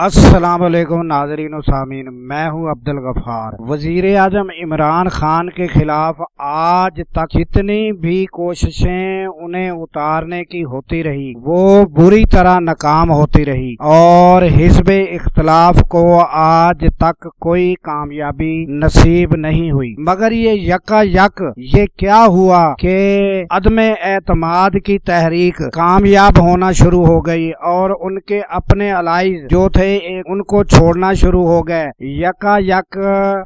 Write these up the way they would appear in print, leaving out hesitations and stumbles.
السلام علیکم ناظرین و سامعین، میں ہوں عبد الغفار۔ وزیر اعظم عمران خان کے خلاف آج تک جتنی بھی کوششیں انہیں اتارنے کی ہوتی رہی وہ بری طرح ناکام ہوتی رہی اور حزب اختلاف کو آج تک کوئی کامیابی نصیب نہیں ہوئی۔ مگر یہ یکا یک یہ کیا ہوا کہ عدم اعتماد کی تحریک کامیاب ہونا شروع ہو گئی اور ان کے اپنے الائز جو تھے ان کو چھوڑنا شروع ہو گئے۔ یکا یک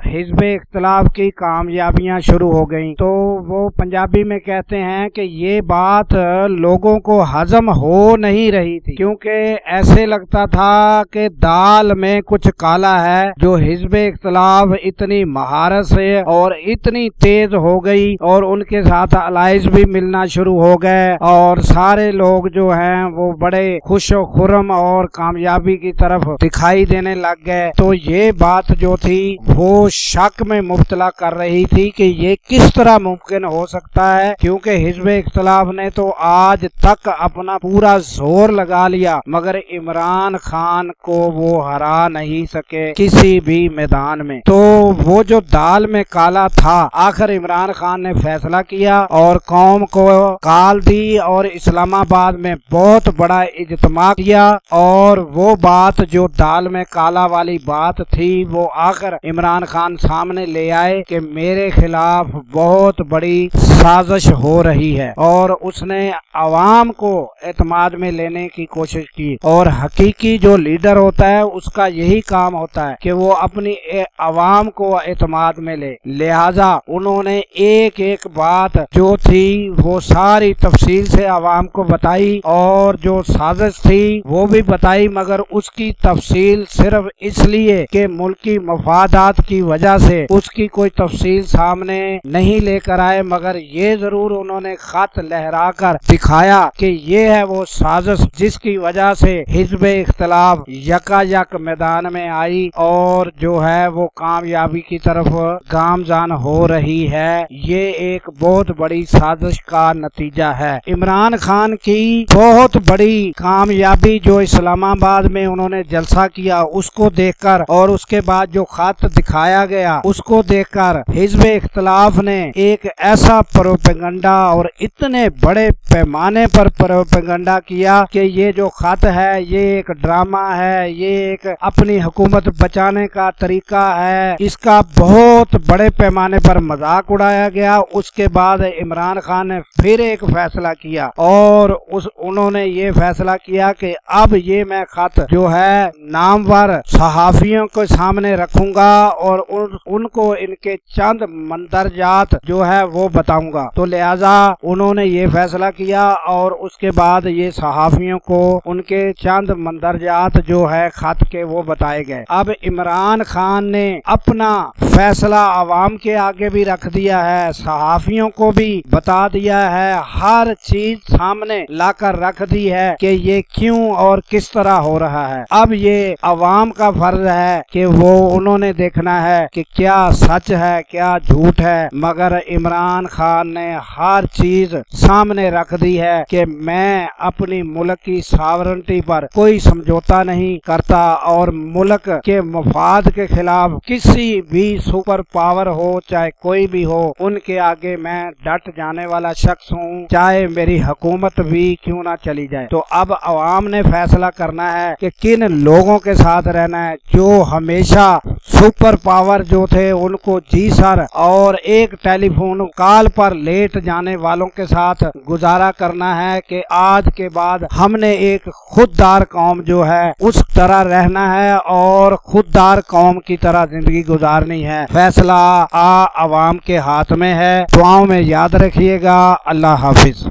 حزب اختلاف کی کامیابیاں شروع ہو گئیں تو وہ پنجابی میں کہتے ہیں کہ یہ بات لوگوں کو ہضم ہو نہیں رہی تھی، کیونکہ ایسے لگتا تھا کہ دال میں کچھ کالا ہے۔ جو حزب اختلاف اتنی مہارت سے اور اتنی تیز ہو گئی اور ان کے ساتھ الائز بھی ملنا شروع ہو گئے اور سارے لوگ جو ہیں وہ بڑے خوش و خرم اور کامیابی کی طرف دکھائی دینے لگ گئے، تو یہ بات جو تھی وہ شک میں مبتلا کر رہی تھی کہ یہ کس طرح ممکن ہو سکتا ہے، کیونکہ حزب اختلاف نے تو آج تک اپنا پورا زور لگا لیا مگر عمران خان کو وہ ہرا نہیں سکے کسی بھی میدان میں۔ تو وہ جو دال میں کالا تھا، آخر عمران خان نے فیصلہ کیا اور قوم کو کال دی اور اسلام آباد میں بہت بڑا اجتماع کیا، اور وہ بات جو دال میں کالا والی بات تھی وہ آخر عمران خان سامنے لے آئے کہ میرے خلاف بہت بڑی سازش ہو رہی ہے، اور اس نے عوام کو اعتماد میں لینے کی کوشش کی۔ اور حقیقی جو لیڈر ہوتا ہے اس کا یہی کام ہوتا ہے کہ وہ اپنی عوام کو اعتماد میں لے، لہذا انہوں نے ایک ایک بات جو تھی وہ ساری تفصیل سے عوام کو بتائی اور جو سازش تھی وہ بھی بتائی، مگر اس کی تفصیل صرف اس لیے کہ ملکی مفادات کی وجہ سے اس کی کوئی تفصیل سامنے نہیں لے کر آئے، مگر یہ ضرور انہوں نے خط لہرا کر دکھایا کہ یہ ہے وہ سازش جس کی وجہ سے حزب اختلاف یکا یک میدان میں آئی اور جو ہے وہ کامیابی کی طرف گامزن ہو رہی ہے۔ یہ ایک بہت بڑی سازش کا نتیجہ ہے۔ عمران خان کی بہت بڑی کامیابی جو اسلام آباد میں انہوں نے جلسہ کیا اس کو دیکھ کر اور اس کے بعد جو خط دکھایا گیا اس کو دیکھ کر حزب اختلاف نے ایک ایسا پروپیگنڈا اور اتنے بڑے پیمانے پر پروپیگنڈا کیا کہ یہ جو خط ہے یہ ایک ڈرامہ ہے، یہ ایک اپنی حکومت بچانے کا طریقہ ہے، اس کا بہت بڑے پیمانے پر مذاق اڑایا گیا۔ اس کے بعد عمران خان نے پھر ایک فیصلہ کیا اور انہوں نے یہ فیصلہ کیا کہ اب یہ میں خط جو ہے نامور صحافیوں کے سامنے رکھوں گا اور ان کو ان کے چند مندرجات جو ہے وہ بتاؤں گا۔ تو لہذا انہوں نے یہ فیصلہ کیا اور اس کے بعد یہ صحافیوں کو ان کے چند مندرجات جو ہے خط کے وہ بتائے گئے۔ اب عمران خان نے اپنا فیصلہ عوام کے آگے بھی رکھ دیا ہے، صحافیوں کو بھی بتا دیا ہے، ہر چیز سامنے لا کر رکھ دی ہے کہ یہ کیوں اور کس طرح ہو رہا ہے۔ اب یہ عوام کا فرض ہے کہ وہ انہوں نے دیکھنا ہے کہ کیا سچ ہے کیا جھوٹ ہے، مگر عمران خان نے ہر چیز سامنے رکھ دی ہے کہ میں اپنی ملک کی ساورنٹی پر کوئی سمجھوتا نہیں کرتا اور ملک کے مفاد کے خلاف کسی بھی سپر پاور ہو چاہے کوئی بھی ہو ان کے آگے میں ڈٹ جانے والا شخص ہوں، چاہے میری حکومت بھی کیوں نہ چلی جائے۔ تو اب عوام نے فیصلہ کرنا ہے کہ کن لوگوں کے ساتھ رہنا ہے، جو ہمیشہ سپر پاور جو تھے ان کو جی سر اور ایک ٹیلی فون کال پر لیٹ جانے والوں کے ساتھ گزارا کرنا ہے کہ آج کے بعد ہم نے ایک خوددار قوم جو ہے اس طرح رہنا ہے اور خوددار قوم کی طرح زندگی گزارنی ہے۔ فیصلہ عوام کے ہاتھ میں ہے۔ دعاؤں میں یاد رکھیے گا۔ اللہ حافظ۔